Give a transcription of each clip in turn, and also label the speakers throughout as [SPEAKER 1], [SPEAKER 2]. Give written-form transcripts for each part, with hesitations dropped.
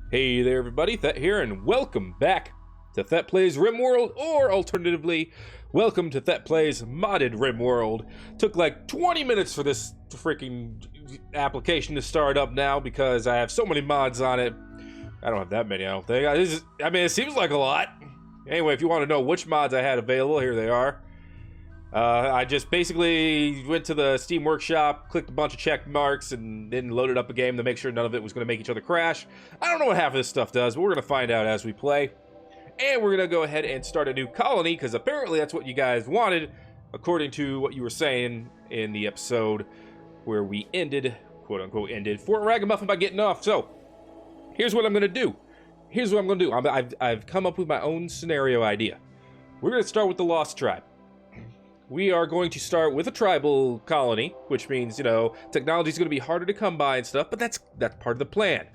[SPEAKER 1] Hey there everybody, Thet here, and welcome back to Thet Plays Rimworld, or alternatively, welcome to Thet Plays Modded Rimworld. Took like 20 minutes for this freaking application to start up now because I have so many mods on it. I don't have that many, I don't think. I mean, it seems like a lot. Anyway, if you want to know which mods I had available, here they are. I just basically went to the Steam Workshop, clicked a bunch of check marks, and then loaded up a game to make sure none of it was going to make each other crash. I don't know what half of this stuff does, but we're going to find out as we play. And we're going to go ahead and start a new colony, because apparently that's what you guys wanted, according to what you were saying in the episode where we ended, quote-unquote ended, Fort Ragamuffin by getting off. So, here's what I'm going to do. Here's what I'm going to do. I've come up with my own scenario idea. We're going to start with the Lost Tribe. We are going to start with a tribal colony, which means, you know, technology is going to be harder to come by and stuff, but that's part of the plan.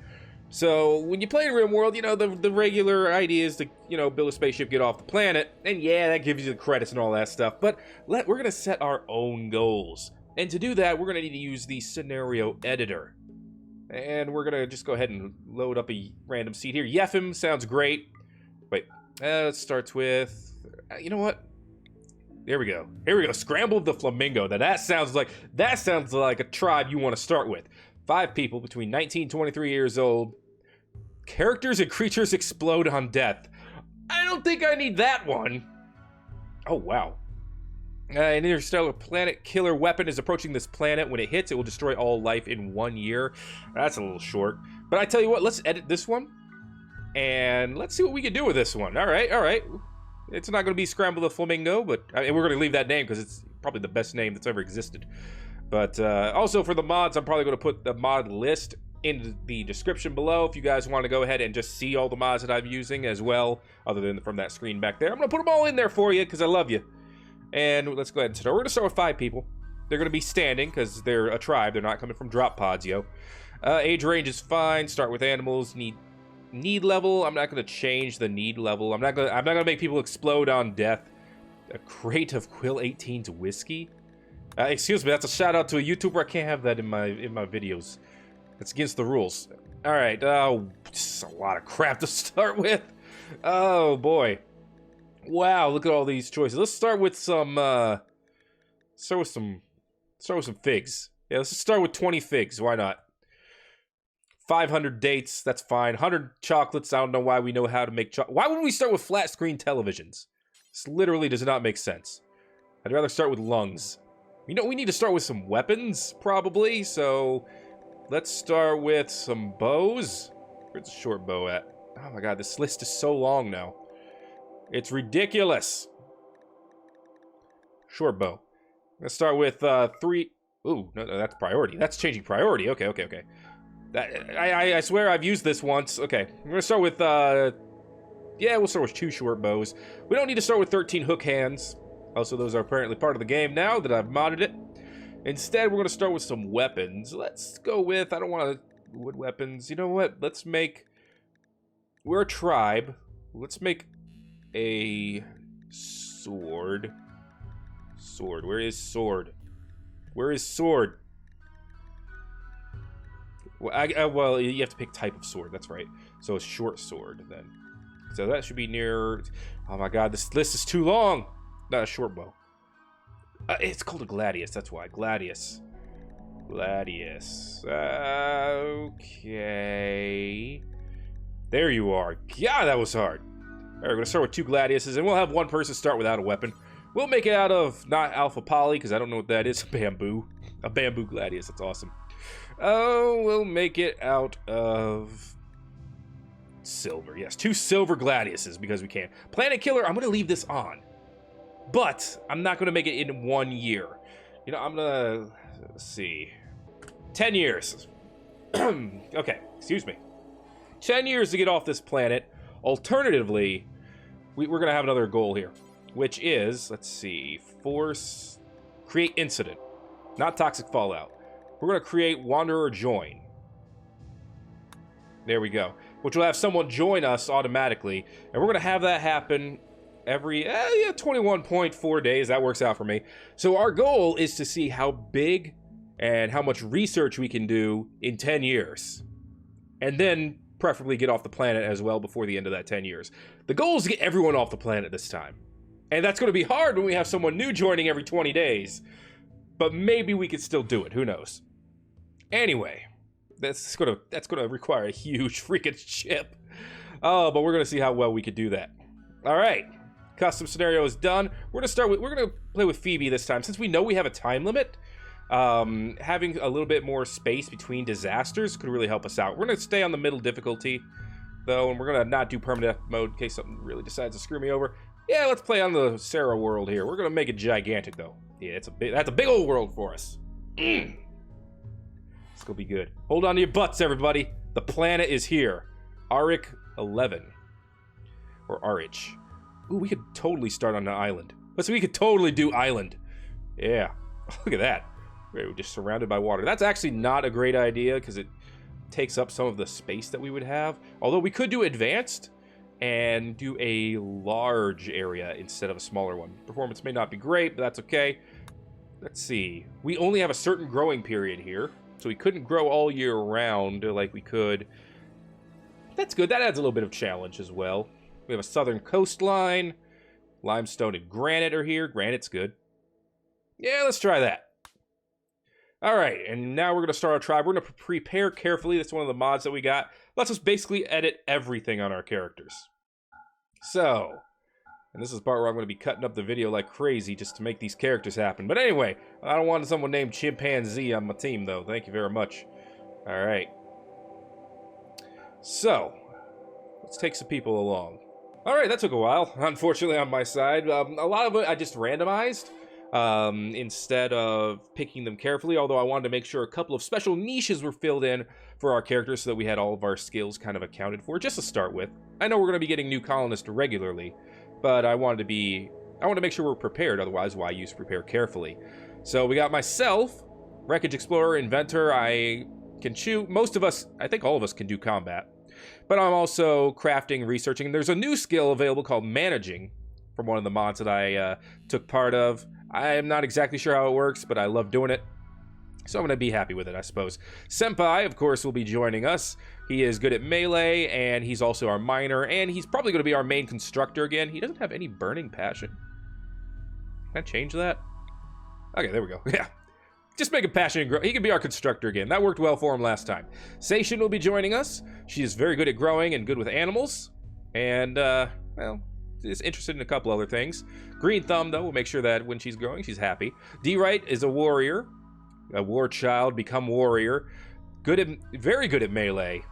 [SPEAKER 1] So, when you play in RimWorld, you know, the regular idea is to, you know, build a spaceship, get off the planet, and yeah, that gives you the credits and all that stuff, but we're going to set our own goals. And to do that, we're going to need to use the scenario editor. And we're going to just go ahead and load up a random seed here. Yefim sounds great. Wait, it starts with, you know what? There we go. Here we go. Scramble the Flamingo. Now that sounds like a tribe you want to start with. 5 people between 19 and 23 years old. Characters and creatures explode on death. I don't think I need that one. Oh, wow. An interstellar planet-killer weapon is approaching this planet. When it hits, it will destroy all life in 1 year. That's a little short. But I tell you what, let's edit this one. And let's see what we can do with this one. All right, all right. It's not going to be Scramble the Flamingo, but we're going to leave that name because it's probably the best name that's ever existed. But also for the mods, I'm probably going to put the mod list in the description below if you guys want to go ahead and just see all the mods that I'm using as well, other than from that screen back there. I'm going to put them all in there for you because I love you. And let's go ahead and start. We're going to start with 5 people. They're going to be standing because they're a tribe. They're not coming from drop pods, yo. Age range is fine. Start with animals. Need level, I'm not going to change the need level. I'm not going to make people explode on death. A crate of Quill 18's whiskey? Excuse me, that's a shout out to a YouTuber. I can't have that in my videos. That's against the rules. All right, just a lot of crap to start with. Oh boy. Wow, look at all these choices. Let's start with some figs. Yeah, let's start with 20 figs. Why not? 500 dates, that's fine. 100 chocolates, I don't know why we know how to make chocolate. Why wouldn't we start with flat screen televisions? This literally does not make sense. I'd rather start with lungs. You know, we need to start with some weapons, probably, so let's start with some bows. Where's the short bow at? Oh my god, this list is so long now. It's ridiculous. Short bow. Let's start with 3... Ooh, no, that's priority. That's changing priority. Okay. I swear I've used this once. Okay, we're gonna start with, yeah, we'll start with 2 short bows. We don't need to start with 13 hook hands. Also, those are apparently part of the game now that I've modded it. Instead, we're gonna start with some weapons. Let's go with, I don't want wood weapons. You know what? Let's make, we're a tribe. Let's make a sword. Sword, where is sword? Where is sword? Well, you have to pick type of sword, that's right. So a short sword, then. So that should be near... Oh my god, this list is too long! Not a short bow. It's called a gladius, that's why. Gladius. Gladius. Okay... There you are. God, that was hard. Alright, we're gonna start with 2 gladiuses, and we'll have 1 person start without a weapon. We'll make it out of, not alpha poly, because I don't know what that is. Bamboo. A bamboo gladius, that's awesome. Oh, we'll make it out of silver. Yes, 2 silver gladiuses because we can. Planetkiller, I'm going to leave this on. But I'm not going to make it in 1 year. You know, I'm going to, let's see, 10 years. Okay, excuse me. 10 years to get off this planet. Alternatively, we're going to have another goal here, which is, let's see, create incident, not toxic fallout. We're going to create Wanderer Join. There we go. Which will have someone join us automatically. And we're going to have that happen every 21.4 days. That works out for me. So our goal is to see how big and how much research we can do in 10 years. And then preferably get off the planet as well before the end of that 10 years. The goal is to get everyone off the planet this time. And that's going to be hard when we have someone new joining every 20 days. But maybe we could still do it. Who knows? Anyway, that's gonna require a huge freaking ship. Oh, but we're gonna see how well we could do that. All right, custom scenario is done. We're gonna play with Phoebe this time, since we know we have a time limit. Having a little bit more space between disasters could really help us out. We're gonna stay on the middle difficulty, though, and we're gonna not do permanent mode in case something really decides to screw me over. Yeah, let's play on the Sarah world here. We're gonna make it gigantic, though. Yeah, that's a big old world for us. It's gonna be good. Hold on to your butts, everybody. The planet is here. Arik 11. Or Arich. Ooh, we could totally start on an island. We could totally do island. Yeah. Look at that. We're just surrounded by water. That's actually not a great idea because it takes up some of the space that we would have. Although we could do advanced and do a large area instead of a smaller one. Performance may not be great, but that's okay. Let's see. We only have a certain growing period here, so we couldn't grow all year round like we could. That's good. That adds a little bit of challenge as well. We have a southern coastline. Limestone and granite are here. Granite's good. Yeah, let's try that. All right, and now we're going to start our tribe. We're going to prepare carefully. That's one of the mods that we got. Let's just basically edit everything on our characters. So, and this is the part where I'm going to be cutting up the video like crazy just to make these characters happen. But anyway, I don't want someone named Chimpanzee on my team, though. Thank you very much. All right. So, let's take some people along. All right, that took a while, unfortunately, on my side. A lot of it I just randomized instead of picking them carefully, although I wanted to make sure a couple of special niches were filled in for our characters so that we had all of our skills kind of accounted for, just to start with. I know we're going to be getting new colonists regularly, but I wanted to make sure we're prepared, otherwise why use prepare carefully. So we got myself, Wreckage Explorer, Inventor. I can shoot. Most of us, I think all of us can do combat. But I'm also crafting, researching. There's a new skill available called Managing from one of the mods that I took part of. I'm not exactly sure how it works, but I love doing it. So I'm going to be happy with it, I suppose. Senpai, of course, will be joining us. He is good at melee, and he's also our miner, and he's probably going to be our main constructor again. He doesn't have any burning passion. Can I change that? Okay, there we go. Yeah. Just make him passionate and grow. He can be our constructor again. That worked well for him last time. Seishin will be joining us. She is very good at growing and good with animals. And, well, is interested in a couple other things. Green Thumb, though, will make sure that when she's growing, she's happy. D-Right is a warrior. A war child, become warrior. Very good at melee.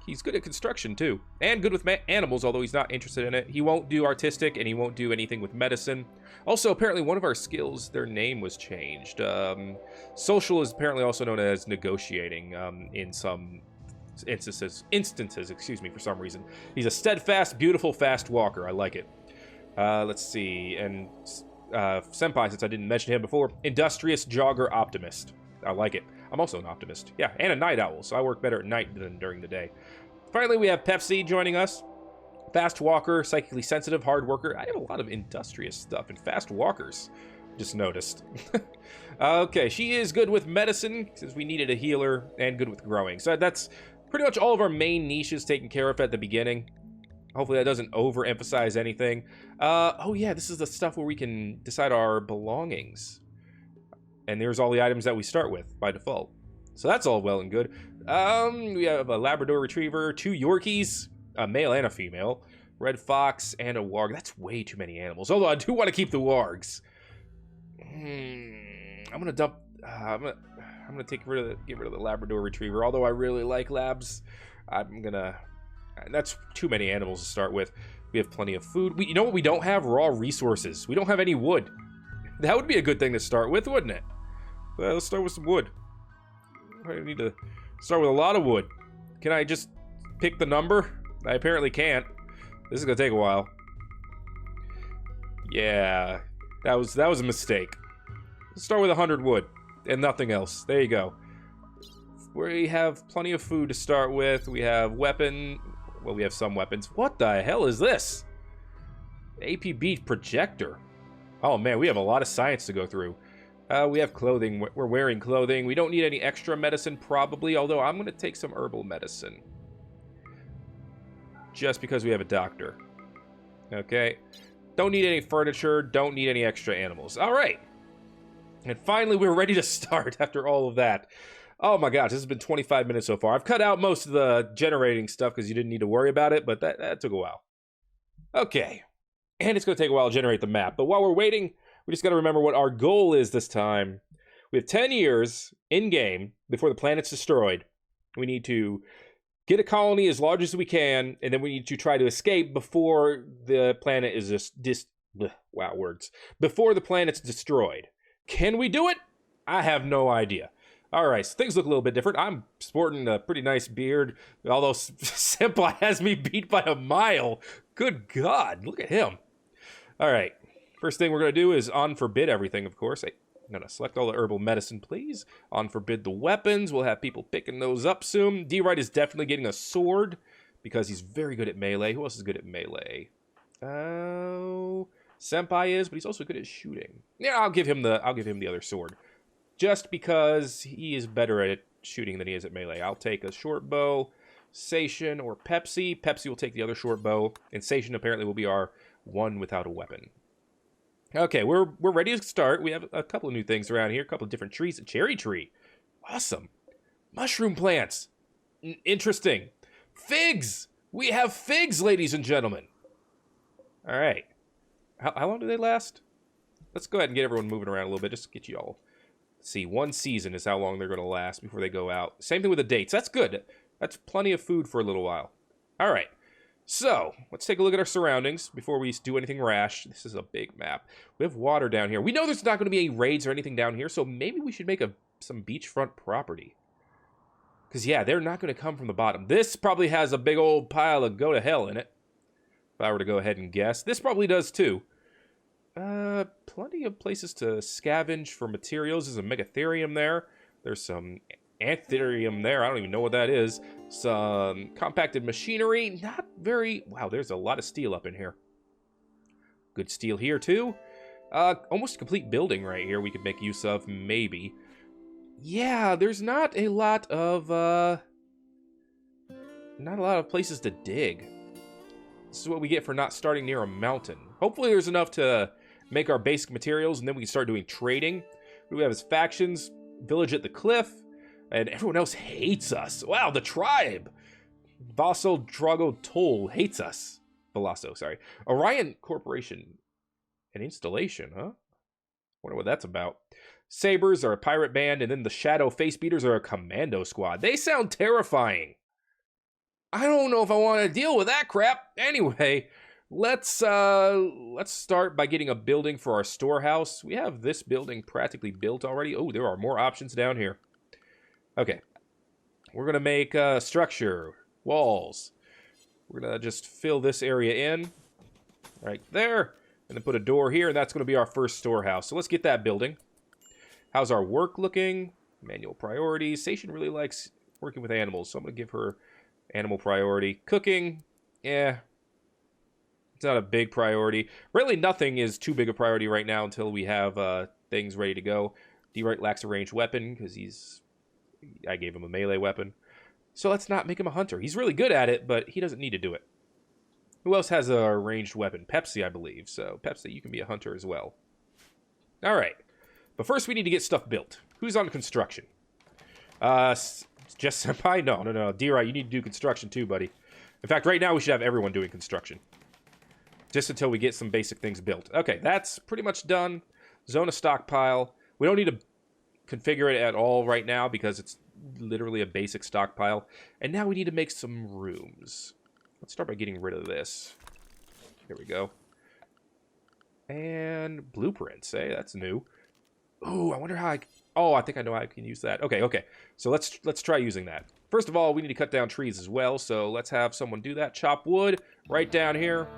[SPEAKER 1] He's good at construction, too. And good with animals, although he's not interested in it. He won't do artistic, and he won't do anything with medicine. Also, apparently, one of our skills, their name was changed. Social is apparently also known as negotiating in some instances, excuse me, for some reason. He's a steadfast, beautiful, fast walker. I like it. Let's see. And Senpai, since I didn't mention him before, industrious, jogger, optimist. I like it. I'm also an optimist. Yeah, and a night owl, so I work better at night than during the day. Finally, we have Pepsi joining us. Fast walker, psychically sensitive, hard worker. I have a lot of industrious stuff and fast walkers. Just noticed. Okay, she is good with medicine, since we needed a healer, and good with growing. So that's pretty much all of our main niches taken care of at the beginning. Hopefully that doesn't overemphasize anything. Oh yeah, this is the stuff where we can decide our belongings. And there's all the items that we start with by default. So that's all well and good. We have a Labrador Retriever, 2 Yorkies, a male and a female, Red Fox, and a Warg. That's way too many animals. Although I do want to keep the Wargs. I'm gonna dump. I'm gonna get rid of the Labrador Retriever. Although I really like labs, I'm gonna. That's too many animals to start with. We have plenty of food. You know what we don't have? Raw resources. We don't have any wood. That would be a good thing to start with, wouldn't it? Well, let's start with some wood. I need to start with a lot of wood. Can I just pick the number? I apparently can't. This is gonna take a while. Yeah, that was a mistake. Let's start with 100 wood and nothing else. There you go. We have plenty of food to start with. We have weapon. Well, we have some weapons. What the hell is this? APB projector. Oh man, we have a lot of science to go through. We have clothing. We're wearing clothing. We don't need any extra medicine, probably, although I'm going to take some herbal medicine. just because we have a doctor. Okay. Don't need any furniture. Don't need any extra animals. All right. And finally, we're ready to start after all of that. Oh my gosh, this has been 25 minutes so far. I've cut out most of the generating stuff because you didn't need to worry about it, but that took a while. Okay. And it's going to take a while to generate the map. But while we're waiting, we just got to remember what our goal is this time. We have 10 years in-game before the planet's destroyed. We need to get a colony as large as we can, and then we need to try to escape before the planet is before the planet's destroyed. Can we do it? I have no idea. All right, so things look a little bit different. I'm sporting a pretty nice beard, although Senpai has me beat by a mile. Good God, look at him. All right, first thing we're going to do is unforbid everything, of course. I'm going to select all the herbal medicine, please. Unforbid the weapons. We'll have people picking those up soon. D-Right is definitely getting a sword because he's very good at melee. Who else is good at melee? Oh, Senpai is, but he's also good at shooting. Yeah, I'll give him the other sword. Just because he is better at shooting than he is at melee. I'll take a short bow, Sation, or Pepsi. Pepsi will take the other short bow, and Sation apparently will be our one without a weapon. Okay, we're ready to start. We have a couple of new things around here, a couple of different trees. A cherry tree. Awesome. Mushroom plants. Interesting. Figs. We have figs, ladies and gentlemen. All right. How long do they last? Let's go ahead and get everyone moving around a little bit, just to get you all... Let's see, 1 season is how long they're going to last before they go out. Same thing with the dates. That's good. That's plenty of food for a little while. All right. So, let's take a look at our surroundings before we do anything rash. This is a big map. We have water down here. We know there's not going to be any raids or anything down here, so maybe we should make some beachfront property. Because, yeah, they're not going to come from the bottom. This probably has a big old pile of go-to-hell in it. If I were to go ahead and guess. This probably does, too. Plenty of places to scavenge for materials. There's a megatherium there. There's some antherium there. I don't even know what that is. Some compacted machinery. Not very... Wow, there's a lot of steel up in here. Good steel here, too. Almost a complete building right here we could make use of, maybe. Yeah, there's not a lot of, not a lot of places to dig. This is what we get for not starting near a mountain. Hopefully there's enough to make our basic materials, and then we can start doing trading. We have his factions, village at the cliff, and everyone else hates us. Wow, the tribe! Vassal Drago Toll hates us. Veloso, sorry. Orion Corporation. An installation, huh? Wonder what that's about. Sabers are a pirate band, and then the Shadow Face Beaters are a commando squad. They sound terrifying. I don't know if I want to deal with that crap. Anyway, let's start by getting a building for our storehouse. We have this building practically built already. Oh, there are more options down here. Okay. We're going to make a structure, walls. We're going to just fill this area in right there, and then put a door here, and that's going to be our first storehouse. So let's get that building. How's our work looking? Manual priorities. Station really likes working with animals, so I'm going to give her animal priority. Cooking, yeah, it's not a big priority. Really, nothing is too big a priority right now until we have things ready to go. D-Right lacks a ranged weapon because I gave him a melee weapon. So let's not make him a hunter. He's really good at it, but he doesn't need to do it. Who else has a ranged weapon? Pepsi, I believe. So Pepsi, you can be a hunter as well. All right. But first, we need to get stuff built. Who's on construction? Just Senpai? No. D-Right, you need to do construction too, buddy. In fact, right now we should have everyone doing construction. Just until we get some basic things built. Okay, that's pretty much done. Zone of stockpile. We don't need to configure it at all right now because it's literally a basic stockpile. And now we need to make some rooms. Let's start by getting rid of this. There we go. And blueprints, eh? That's new. Ooh, I wonder how I... Oh, I think I know how I can use that. Okay. So let's try using that. First of all, we need to cut down trees as well, so let's have someone do that. Chop wood right down here.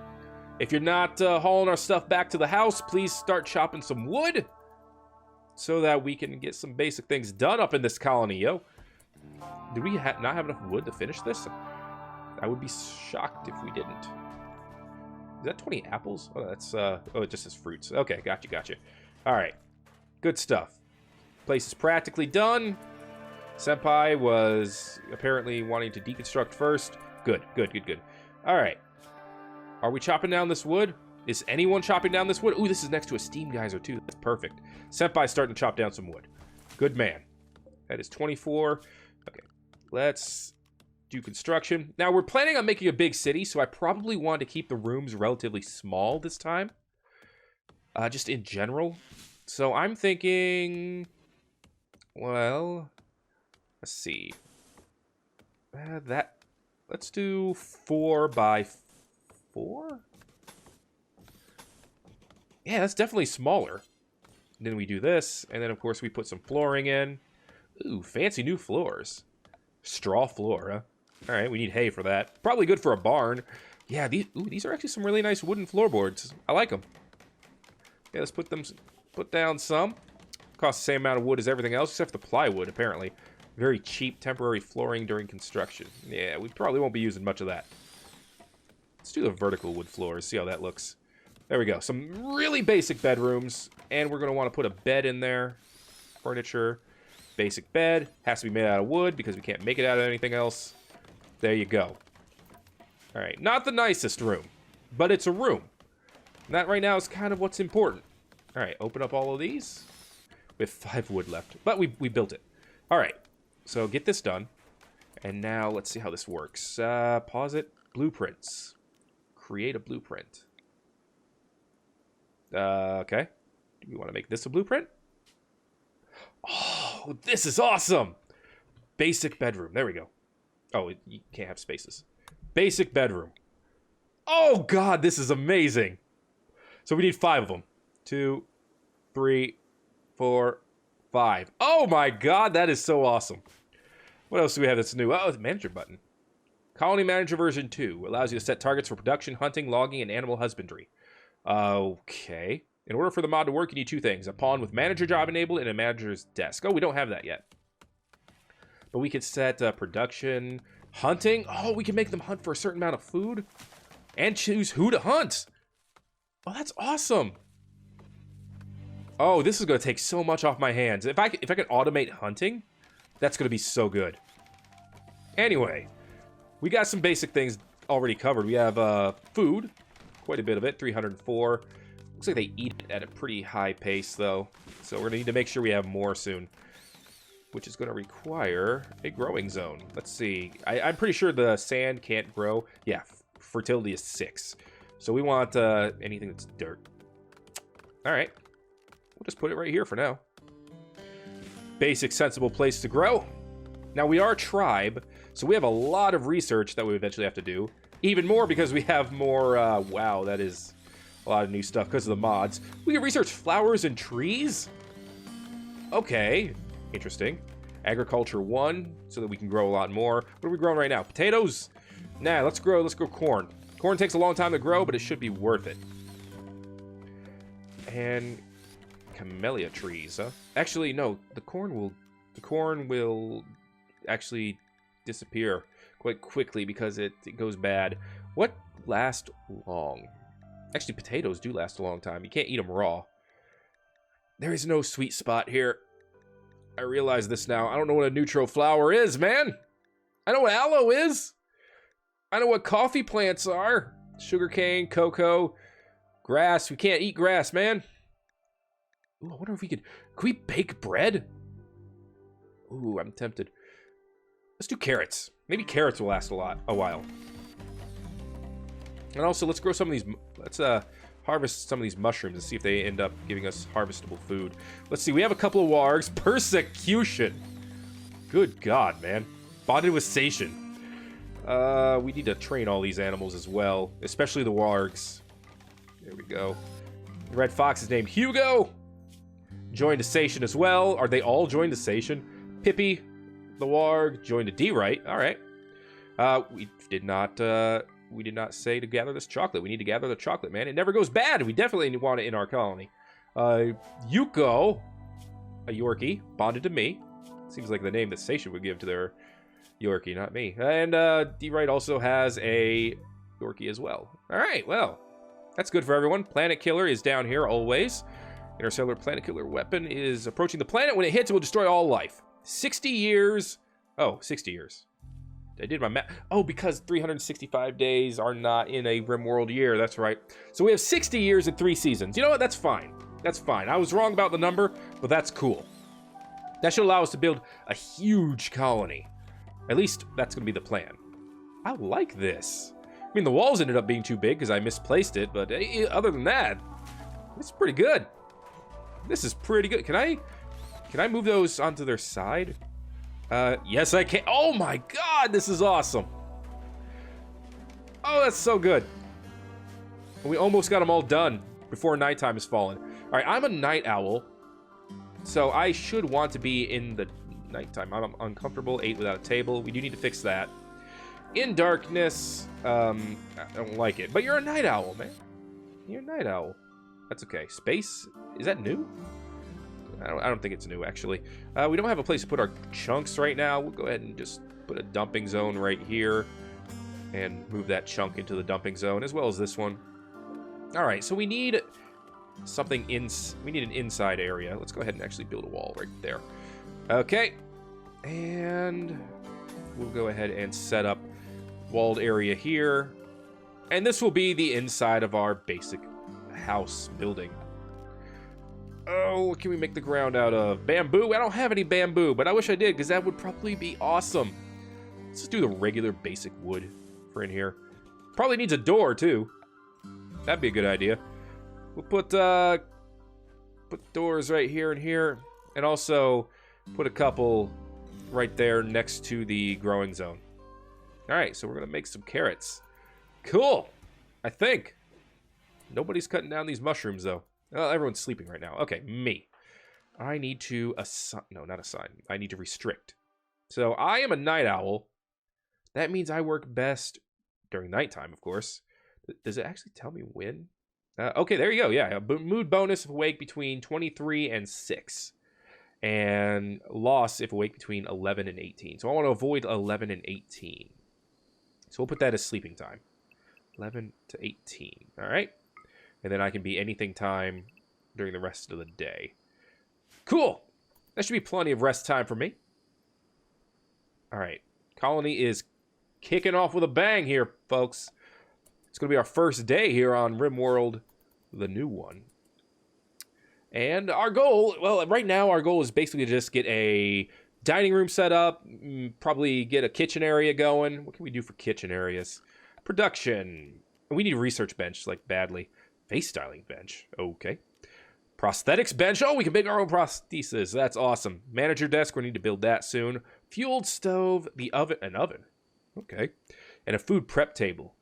[SPEAKER 1] If you're not hauling our stuff back to the house, please start chopping some wood so that we can get some basic things done up in this colony, yo. Do we not have enough wood to finish this? I would be shocked if we didn't. Is that 20 apples? Oh, that's, oh, it just says fruits. Okay, gotcha. All right, good stuff. Place is practically done. Senpai was apparently wanting to deconstruct first. Good. All right. Are we chopping down this wood? Is anyone chopping down this wood? Ooh, this is next to a steam geyser, too. That's perfect. Senpai's starting to chop down some wood. Good man. That is 24. Okay. Let's do construction. Now, we're planning on making a big city, so I probably want to keep the rooms relatively small this time. Just in general. So I'm thinking... Well... Let's see. Let's do 4 by 4? Yeah, that's definitely smaller. And then we do this, and then of course we put some flooring in. Ooh, fancy new floors. Straw floor, huh? Alright, we need hay for that. Probably good for a barn. Yeah, these are actually some really nice wooden floorboards. I like them. Yeah, let's put down some. Costs the same amount of wood as everything else, except for the plywood, apparently. Very cheap temporary flooring during construction. Yeah, we probably won't be using much of that. Let's do the vertical wood floors, see how that looks. There we go. Some really basic bedrooms. And we're going to want to put a bed in there. Furniture. Basic bed. Has to be made out of wood because we can't make it out of anything else. There you go. Alright, not the nicest room. But it's a room. And that right now is kind of what's important. Alright, open up all of these. We have 5 wood left. But we built it. Alright. So get this done. And now let's see how this works. Pause it. Blueprints. Create a blueprint. Okay. Do we want to make this a blueprint? Oh, this is awesome! Basic bedroom. There we go. Oh, you can't have spaces. Basic bedroom. Oh, God, this is amazing. So we need 5 of them. 2, 3, 4, 5. Oh, my God, that is so awesome. What else do we have that's new? Oh, the manager button. Colony Manager version 2 allows you to set targets for production, hunting, logging, and animal husbandry. Okay. In order for the mod to work, you need 2 things. A pawn with manager job enabled and a manager's desk. Oh, we don't have that yet. But we could set production, hunting. Oh, we can make them hunt for a certain amount of food. And choose who to hunt. Oh, that's awesome. Oh, this is going to take so much off my hands. If I can automate hunting, that's going to be so good. Anyway, we got some basic things already covered. We have food. Quite a bit of it, 304. Looks like they eat it at a pretty high pace, though. So we're going to need to make sure we have more soon. Which is going to require a growing zone. Let's see. I'm pretty sure the sand can't grow. Yeah, fertility is 6. So we want anything that's dirt. Alright. We'll just put it right here for now. Basic, sensible place to grow. Now, we are a tribe, so we have a lot of research that we eventually have to do. Even more because we have more, wow, that is a lot of new stuff because of the mods. We can research flowers and trees? Okay, interesting. Agriculture 1, so that we can grow a lot more. What are we growing right now? Potatoes? Nah, let's grow corn. Corn takes a long time to grow, but it should be worth it. And camellia trees, huh? Actually, no, the corn will actually disappear quite quickly because it goes bad. What lasts long? Actually, potatoes do last a long time. You can't eat them raw. There is no sweet spot here. I realize this now. I don't know what a neutral flower is, man. I know what aloe is. I know what coffee plants are. Sugarcane, cocoa, grass. We can't eat grass, man. Ooh, I wonder if we could we bake bread? Ooh, I'm tempted. Let's do carrots. Maybe carrots will last a while. And also, let's grow some of these. Let's harvest some of these mushrooms and see if they end up giving us harvestable food. Let's see. We have a couple of wargs. Persecution. Good God, man. Bonded with Sation. We need to train all these animals as well, especially the wargs. There we go. The red fox is named Hugo. Joined a Sation as well. Are they all joined a Sation? Pippi, the warg, joined a D-Right. All right. We did not say to gather this chocolate. We need to gather the chocolate, man. It never goes bad. We definitely want it in our colony. Yuko, a Yorkie, bonded to me. Seems like the name that Station would give to their Yorkie, not me. And D-Right also has a Yorkie as well. All right, well, that's good for everyone. Planetkiller is down here always. Interstellar Planetkiller weapon is approaching the planet. When it hits, it will destroy all life. 60 years. Oh, 60 years. did my math. Oh, because 365 days are not in a RimWorld year. That's right. So we have 60 years and 3 seasons. You know what? That's fine. That's fine. I was wrong about the number, but that's cool. That should allow us to build a huge colony. At least that's going to be the plan. I like this. I mean, the walls ended up being too big because I misplaced it, but other than that, it's pretty good. This is pretty good. Can I move those onto their side? Yes, I can. Oh my god, this is awesome. Oh, that's so good. We almost got them all done before nighttime has fallen. All right, I'm a night owl, so I should want to be in the nighttime. I'm uncomfortable, 8 without a table. We do need to fix that. In darkness, I don't like it. But you're a night owl, man. You're a night owl. That's okay. Space, is that new? I don't think it's new, actually. We don't have a place to put our chunks right now. We'll go ahead and just put a dumping zone right here and move that chunk into the dumping zone, as well as this one. All right, so we need something we need an inside area. Let's go ahead and actually build a wall right there. Okay, and we'll go ahead and set up walled area here. And this will be the inside of our basic house building. Oh, what can we make the ground out of? Bamboo? I don't have any bamboo, but I wish I did, because that would probably be awesome. Let's just do the regular basic wood for in here. Probably needs a door, too. That'd be a good idea. We'll put doors right here and here, and also put a couple right there next to the growing zone. All right, so we're going to make some carrots. Cool, I think. Nobody's cutting down these mushrooms, though. Well, everyone's sleeping right now. Okay, me. I need to assign... No, not assign. I need to restrict. So I am a night owl. That means I work best during nighttime, of course. Does it actually tell me when? Okay, there you go. Yeah, a mood bonus if awake between 23 and 6. And loss if awake between 11 and 18. So I want to avoid 11 and 18. So we'll put that as sleeping time. 11 to 18. All right. And then I can be anything time during the rest of the day. Cool. That should be plenty of rest time for me. All right. Colony is kicking off with a bang here, folks. It's going to be our first day here on RimWorld, the new one. And our goal, well, right now our goal is basically to just get a dining room set up, probably get a kitchen area going. What can we do for kitchen areas? Production. We need a research bench, like, badly. Face styling bench. Okay. Prosthetics bench. Oh, we can make our own prosthesis. That's awesome. Manager desk. We need to build that soon. Fueled stove. The oven. An oven. Okay. And a food prep table.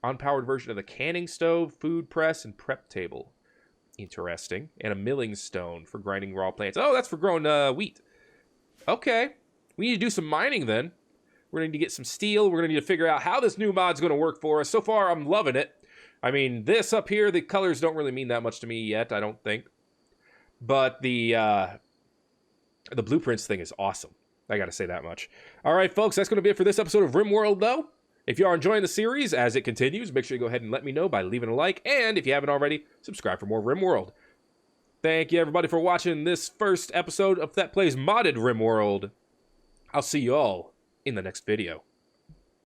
[SPEAKER 1] Unpowered version of the canning stove, food press, and prep table. Interesting. And a milling stone for grinding raw plants. Oh, that's for growing wheat. Okay. We need to do some mining then. We're going to need to get some steel. We're going to need to figure out how this new mod's going to work for us. So far, I'm loving it. I mean, this up here, the colors don't really mean that much to me yet, I don't think. But the blueprints thing is awesome. I gotta say that much. All right, folks, that's going to be it for this episode of RimWorld, though. If you are enjoying the series as it continues, make sure you go ahead and let me know by leaving a like. And if you haven't already, subscribe for more RimWorld. Thank you, everybody, for watching this first episode of Thet Plays Modded Rimworld. I'll see you all in the next video.